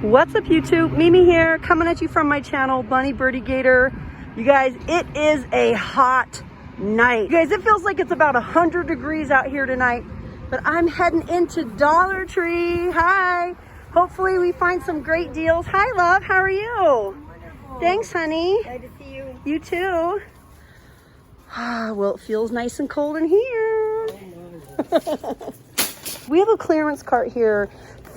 What's up, YouTube? Mimi here, coming at you from my channel, Bunny, Birdy, Gator. You guys, it is a hot night. You guys, it feels like it's about 100 degrees out here tonight, but I'm heading into Dollar Tree. Hi. Hopefully we find some great deals. Hi, love. How are you? Wonderful. Thanks, honey. Glad to see you. You too. Well, it feels nice and cold in here. We have a clearance cart here.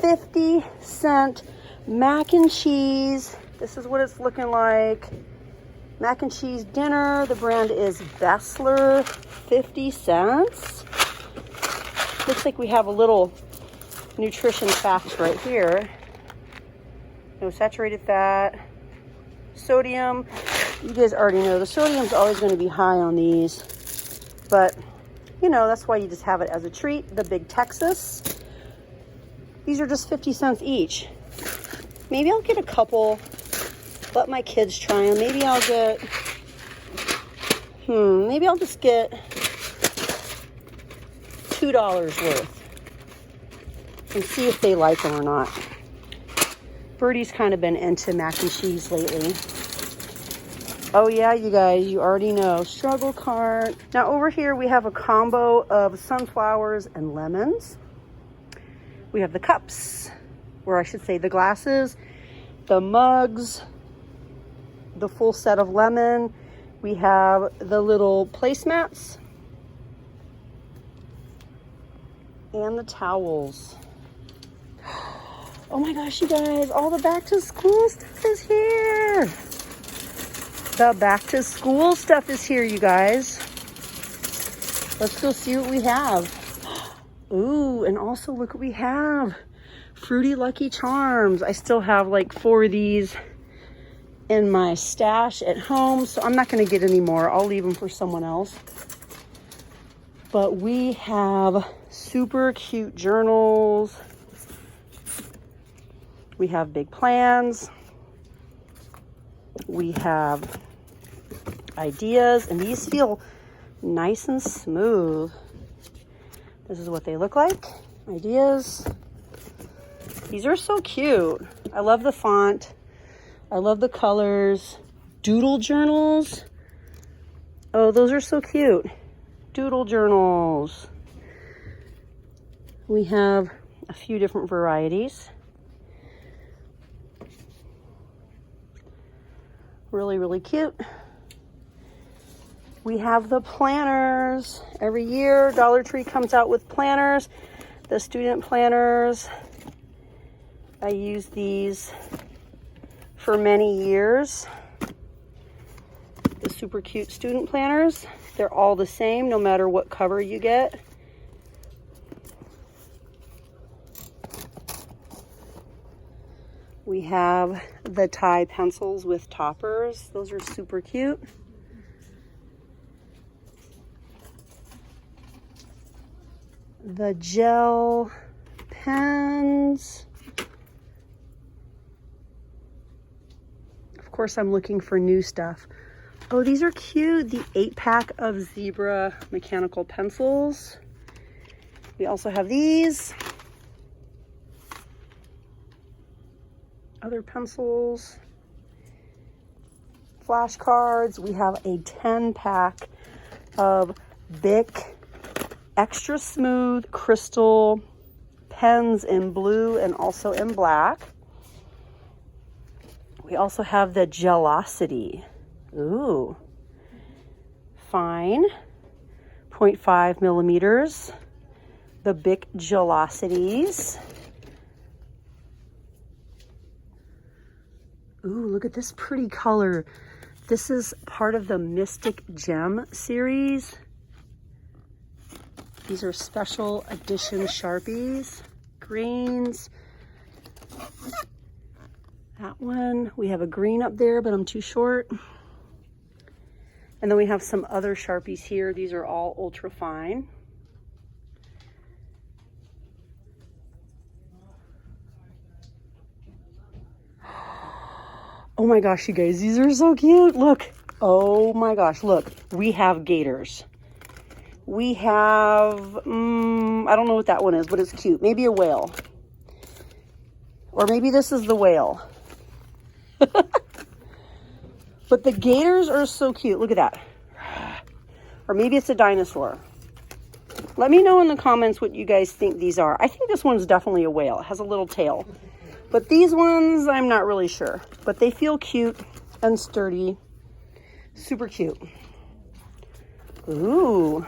50-cent mac and cheese. This is what it's looking like. Mac and cheese dinner. The brand is Bessler. 50 cents. Looks like we have a little nutrition fact right here. No saturated fat. Sodium. You guys already know the sodium's always going to be high on these. But, you know, that's why you just have it as a treat. The Big Texas. These are just 50 cents each. Maybe I'll get a couple, let my kids try them. Maybe I'll get, maybe I'll just get $2 worth and see if they like them or not. Birdy's kind of been into mac and cheese lately. Oh yeah, you guys, you already know, struggle cart. Now over here we have a combo of sunflowers and lemons. We have the cups, or I should say the glasses, the mugs, the full set of lemon. We have the little placemats and the towels. Oh my gosh, you guys, all the back to school stuff is here. The back to school stuff is here, you guys. Let's go see what we have. Ooh, and also look what we have. Fruity Lucky Charms. I still have like 4 of these in my stash at home, so I'm not going to get any more. I'll leave them for someone else. But we have super cute journals. We have big plans. We have ideas, and these feel nice and smooth. This is what they look like. Ideas. These are so cute. I love the font. I love the colors. Doodle journals. Oh, those are so cute. Doodle journals. We have a few different varieties. Really, really cute. We have the planners. Every year, Dollar Tree comes out with planners. The student planners. I use these for many years. The super cute student planners. They're all the same, no matter what cover you get. We have the tie pencils with toppers. Those are super cute. The gel pens. Of course, I'm looking for new stuff. Oh, these are cute. The 8-pack of zebra mechanical pencils. We also have these. Other pencils. Flashcards. We have a 10-pack of Bic extra smooth crystal pens in blue and also in black. We also have the Gelosity. Ooh. Fine. 0.5 millimeters. The Bic Gelosities. Ooh, look at this pretty color. This is part of the Mystic Gem series. These are special edition Sharpies, greens. That one, we have a green up there, but I'm too short. And then we have some other Sharpies here. These are all ultra fine. Oh my gosh, you guys, these are so cute. Look. Oh my gosh, look. We have Gators. We have, I don't know what that one is, but it's cute. Maybe a whale. Or maybe this is the whale. But the gators are so cute. Look at that. Or maybe it's a dinosaur. Let me know in the comments what you guys think these are. I think this one's definitely a whale. It has a little tail. But these ones, I'm not really sure. But they feel cute and sturdy. Super cute. Ooh.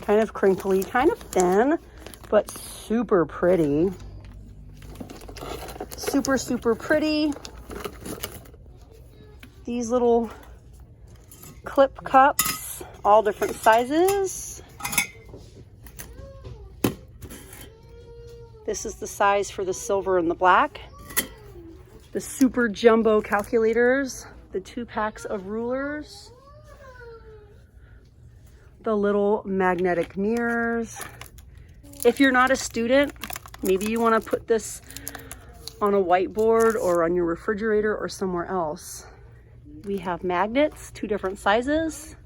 Kind of crinkly, kind of thin, but super pretty. Super, super pretty. These little clip cups, all different sizes. This is the size for the silver and the black. The super jumbo calculators, the 2 packs of rulers, the little magnetic mirrors. If you're not a student, maybe you want to put this on a whiteboard or on your refrigerator or somewhere else. We have magnets, 2 different sizes,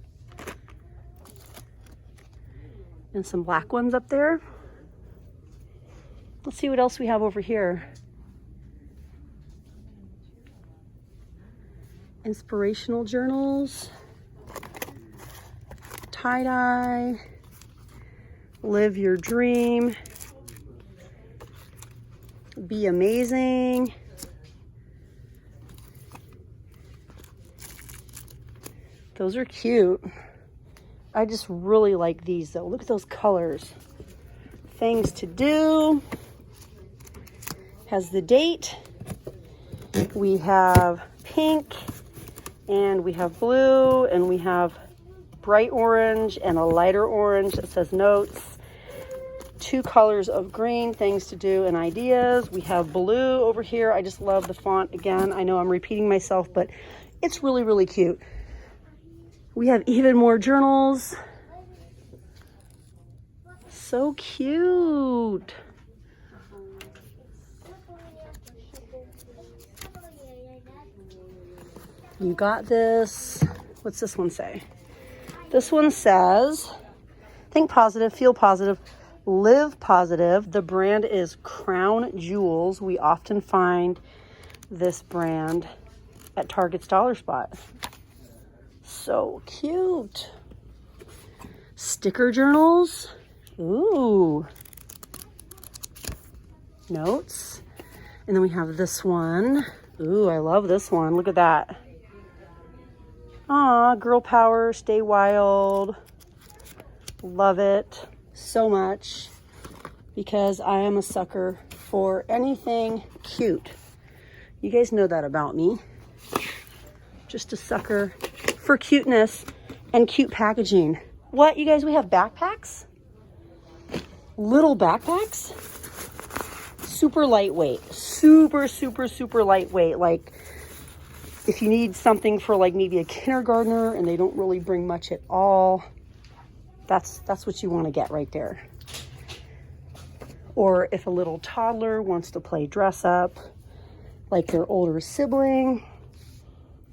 and some black ones up there. Let's see what else we have over here. Inspirational Journals, tie-dye, live your dream, be amazing. Those are cute. I just really like these though. Look at those colors. Things to do. Has the date. We have pink, and we have blue, and we have bright orange and a lighter orange that says notes. 2 colors of green, things to do and ideas. We have blue over here. I just love the font. Again, I know I'm repeating myself, but it's really, really cute. We have even more journals. So cute. You got this. What's this one say? This one says, think positive, feel positive, live positive. The brand is Crown Jewels. We often find this brand at Target's Dollar Spot. So cute. Sticker journals. Ooh. Notes. And then we have this one. Ooh, I love this one. Look at that. Aw, girl power, stay wild. Love it so much because I am a sucker for anything cute. You guys know that about me. Just a sucker for cuteness and cute packaging. What, you guys, we have backpacks? Little backpacks? Super lightweight. Super, super, super lightweight. Like, if you need something for like maybe a kindergartner and they don't really bring much at all, that's what you want to get right there. Or if a little toddler wants to play dress up like their older sibling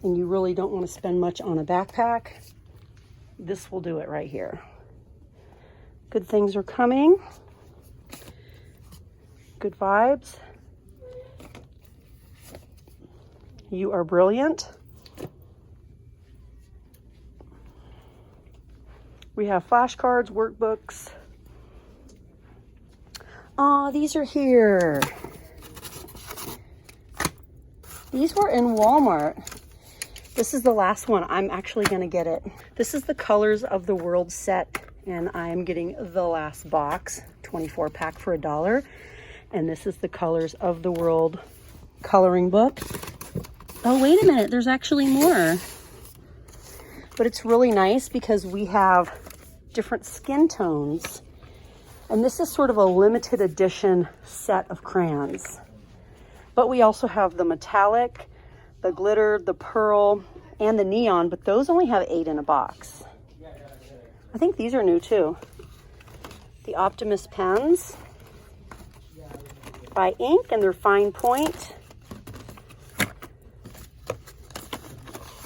and you really don't want to spend much on a backpack, this will do it right here. Good things are coming. Good vibes. You are brilliant. We have flashcards, workbooks. Oh, these are here. These were in Walmart. This is the last one. I'm actually going to get it. This is the Colors of the World set, and I am getting the last box, 24 pack for $1. And this is the Colors of the World coloring book. Oh, wait a minute. There's actually more. But it's really nice because we have different skin tones. And this is sort of a limited edition set of crayons. But we also have the metallic, the glitter, the pearl, and the neon. But those only have 8 in a box. I think these are new too. The Optimus pens by Ink, and they're fine point.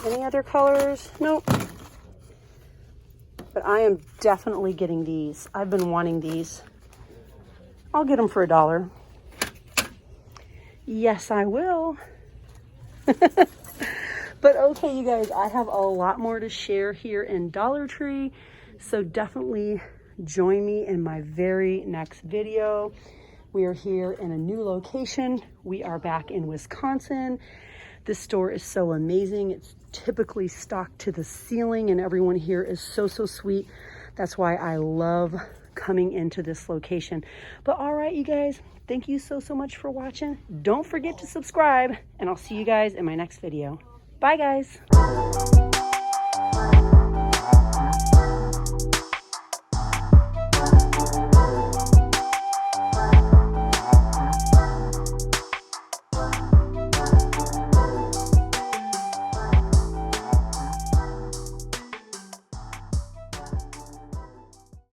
Any other colors? Nope. But I am definitely getting these. I've been wanting these. I'll get them for $1. Yes, I will. But okay, you guys, I have a lot more to share here in Dollar Tree. So definitely join me in my very next video. We are here in a new location. We are back in Wisconsin. This store is so amazing. It's typically stocked to the ceiling, and everyone here is so sweet. That's why I love coming into this location. But all right, you guys, thank you so much for watching. Don't forget to subscribe, and I'll see you guys in my next video. Bye, guys.